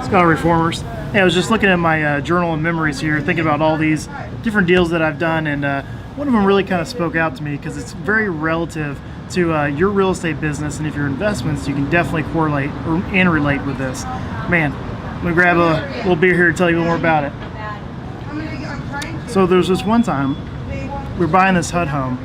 Scott Reformers. Hey, I was just looking at my journal of memories here, thinking about all these different deals that I've done, and one of them really kind of spoke out to me because it's very relative to your real estate business, and if your investments, you can definitely correlate and relate with this. Man, I'm gonna grab a little beer here to tell you more about it. So there's this one time we were buying this HUD home.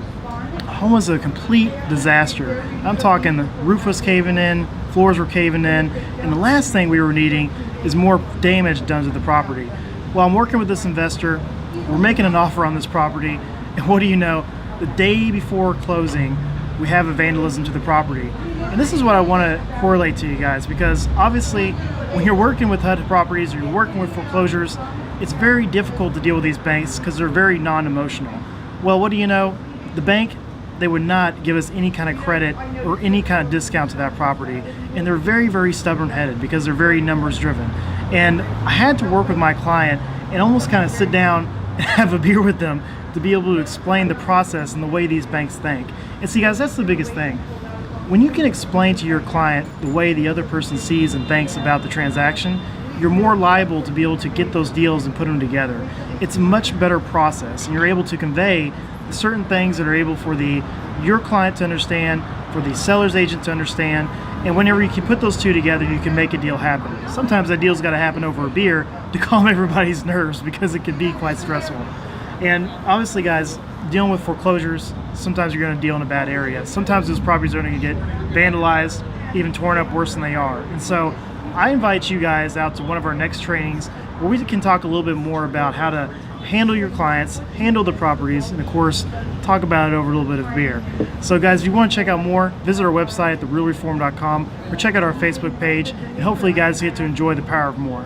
Home was a complete disaster. I'm talking the roof was caving in, floors were caving in, and the last thing we were needing is more damage done to the property. Well, I'm working with this investor, we're making an offer on this property, and what do you know, the day before closing, we have a vandalism to the property. And this is what I want to correlate to you guys, because obviously when you're working with HUD properties or you're working with foreclosures, it's very difficult to deal with these banks because they're very non-emotional. Well, what do you know, the bank, they would not give us any kind of credit or any kind of discount to that property. And they're very, very stubborn-headed because they're very numbers-driven. And I had to work with my client and almost kind of sit down and have a beer with them to be able to explain the process and the way these banks think. And see, guys, that's the biggest thing. When you can explain to your client the way the other person sees and thinks about the transaction, you're more liable to be able to get those deals and put them together. It's a much better process, and you're able to convey certain things that are able for your client to understand, for the seller's agent to understand, and whenever you can put those two together, you can make a deal happen. Sometimes that deal's got to happen over a beer to calm everybody's nerves because it can be quite stressful. And obviously, guys, dealing with foreclosures, sometimes you're going to deal in a bad area. Sometimes those properties are going to get vandalized, even torn up worse than they are. And so I invite you guys out to one of our next trainings where we can talk a little bit more about how to handle your clients, handle the properties, and of course, talk about it over a little bit of beer. So guys, if you want to check out more, visit our website at therealreform.com or check out our Facebook page, and hopefully you guys get to enjoy the power of more.